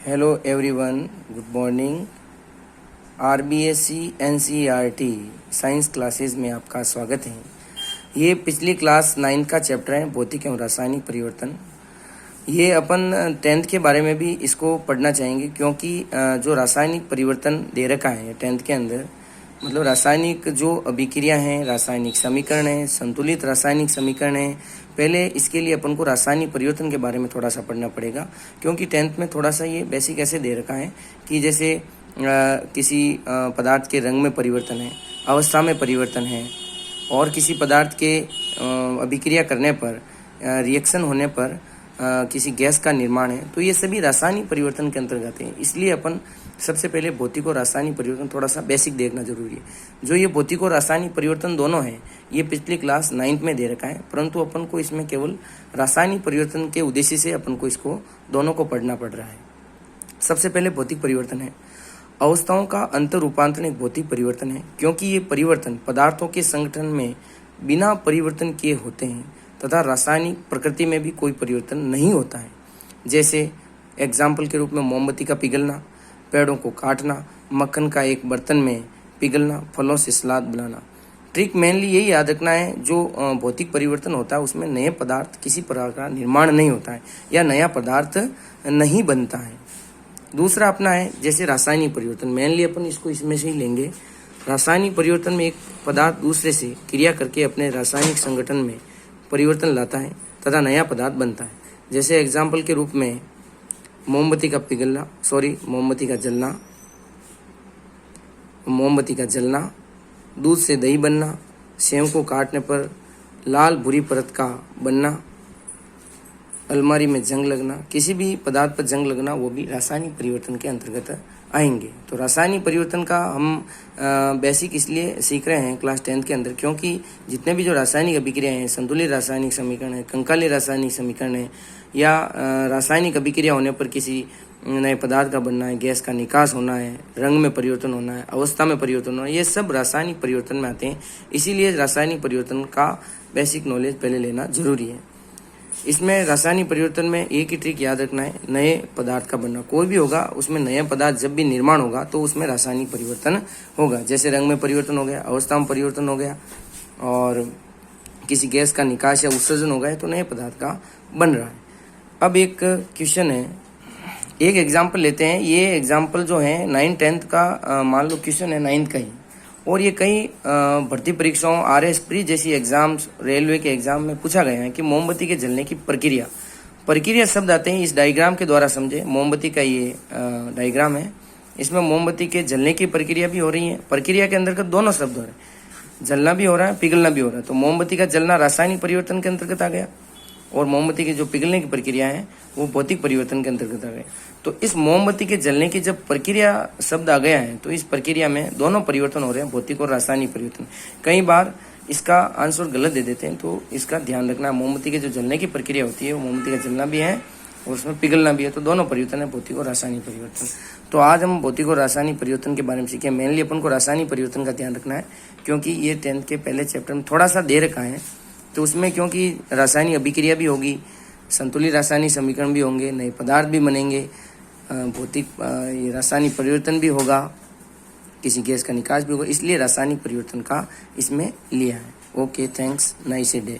Hello everyone, good morning. RBSC NCERT science classes में आपका स्वागत है। ये पिछली क्लास 9 का चैप्टर है, भौतिक एवं रासायनिक परिवर्तन। ये अपन 10th के बारे में भी इसको पढ़ना चाहेंगे, क्योंकि जो रासायनिक परिवर्तन दे रखा है 10th के अंदर, मतलब रासायनिक जो अभिक्रिया हैं, रासायनिक समीकरण है, संतुलित रासायनिक समीकरण है। पहले इसके लिए अपन को रासायनिक परिवर्तन के बारे में थोड़ा सा पढ़ना पड़ेगा, क्योंकि 10th में थोड़ा सा ये बेसिक ऐसे दे रखा है कि जैसे किसी पदार्थ के रंग में परिवर्तन है, अवस्था में परिवर्तन है, और किसी पदार्थ के अभिक्रिया करने पर, रिएक्शन होने पर किसी गैस का निर्माण है, तो ये सभी रासायनिक परिवर्तन के अंतर्गत है। इसलिए अपन सबसे पहले भौतिक और रासायनिक परिवर्तन थोड़ा सा बेसिक देखना जरूरी है। जो ये भौतिक और रासायनिक परिवर्तन दोनों है, ये पिछली क्लास 9th में दे रखा है, परंतु अपन को इसमें केवल रासायनिक परिवर्तन के उद्देश्य से अपन को इसको दोनों को पढ़ना पड़ रहा है। सबसे पहले भौतिक परिवर्तन है। अवस्थाओं का अंतर रूपांतरण एक भौतिक परिवर्तन है, क्योंकि ये परिवर्तन पदार्थों के संगठन में बिना परिवर्तन किए होते हैं तथा रासायनिक प्रकृति में भी कोई परिवर्तन नहीं होता है। जैसे एग्जाम्पल के रूप में मोमबत्ती का पिघलना, पेड़ों को काटना, मक्खन का एक बर्तन में पिघलना, फलों से सलाद बनाना। ट्रिक मेनली यही याद रखना है, जो भौतिक परिवर्तन होता है उसमें नए पदार्थ किसी प्रकार का निर्माण नहीं होता है या नया पदार्थ नहीं बनता है। दूसरा अपना है जैसे रासायनिक परिवर्तन, मेनली अपन इसको इसमें से ही लेंगे। रासायनिक परिवर्तन में एक पदार्थ दूसरे से क्रिया करके अपने रासायनिक संगठन में परिवर्तन लाता है तथा नया पदार्थ बनता है। जैसे एग्जाम्पल के रूप में मोमबत्ती का जलना, दूध से दही बनना, सेव को काटने पर लाल भूरी परत का बनना, अलमारी में जंग लगना, किसी भी पदार्थ पर जंग लगना, वो भी रासायनिक परिवर्तन के अंतर्गत आएंगे। तो रासायनिक परिवर्तन का हम बेसिक इसलिए सीख रहे हैं क्लास 10th के अंदर, क्योंकि जितने भी जो रासायनिक अभिक्रिया हैं, संतुलित रासायनिक समीकरण है, कंकाली रासायनिक समीकरण है, या रासायनिक अभिक्रिया होने पर किसी नए पदार्थ का बनना है, गैस का निकास होना है, रंग में परिवर्तन होना है, अवस्था में परिवर्तन होना है, ये सब रासायनिक परिवर्तन में आते हैं। इसीलिए रासायनिक परिवर्तन का बेसिक नॉलेज पहले लेना जरूरी है। इसमें रासायनिक परिवर्तन में एक ही ट्रिक याद रखना है, नए पदार्थ का बनना। कोई भी होगा उसमें नया पदार्थ जब भी निर्माण होगा तो उसमें रासायनिक परिवर्तन होगा। जैसे रंग में परिवर्तन हो गया, अवस्था में परिवर्तन हो गया, और किसी गैस का निकास या उत्सर्जन हो गया, तो नए पदार्थ का बन रहा है। अब एक क्वेश्चन है, एक एग्जाम्पल लेते हैं। ये एग्जाम्पल जो है 9th 10th का मान लो क्वेश्चन है 9th का ही, और ये कई भर्ती परीक्षाओं, RS प्री जैसी एग्जाम्स, रेलवे के एग्जाम में पूछा गया है कि मोमबत्ती के जलने की प्रक्रिया शब्द आते हैं, इस डायग्राम के द्वारा समझे। मोमबत्ती का ये डायग्राम है, इसमें मोमबत्ती के जलने की प्रक्रिया भी हो रही है। प्रक्रिया के अंतर्गत दोनों शब्द हो रहे हैं, जलना भी हो रहा है, पिघलना भी हो रहा है। तो मोमबत्ती का जलना रासायनिक परिवर्तन के अंतर्गत आ गया, और मोमबत्ती की जो पिघलने की प्रक्रिया है वो भौतिक परिवर्तन के अंतर्गत आ गए। तो इस मोमबत्ती के जलने की जब प्रक्रिया शब्द आ गया है, तो इस प्रक्रिया में दोनों परिवर्तन हो रहे हैं, भौतिक और रासायनिक परिवर्तन। कई बार इसका आंसर गलत दे देते हैं, तो इसका ध्यान रखना। मोमबत्ती के जो जलने की प्रक्रिया होती है वो मोमबत्ती का जलना भी है और उसमें पिघलना भी है, तो दोनों परिवर्तन है, भौतिक और रासायनिक परिवर्तन। तो आज हम भौतिक और रासायनिक परिवर्तन के बारे में सीखे। मेनली अपन को रासायनिक परिवर्तन का ध्यान रखना है, क्योंकि ये 10th के पहले चैप्टर में थोड़ा सा दे रखा है। तो उसमें क्योंकि रासायनिक अभिक्रिया भी होगी, संतुलित रासायनिक समीकरण भी होंगे, नए पदार्थ भी बनेंगे, भौतिक ये रासायनिक परिवर्तन भी होगा, किसी गैस का निकास भी होगा, इसलिए रासायनिक परिवर्तन का इसमें लिया है। Okay, thanks, nice day.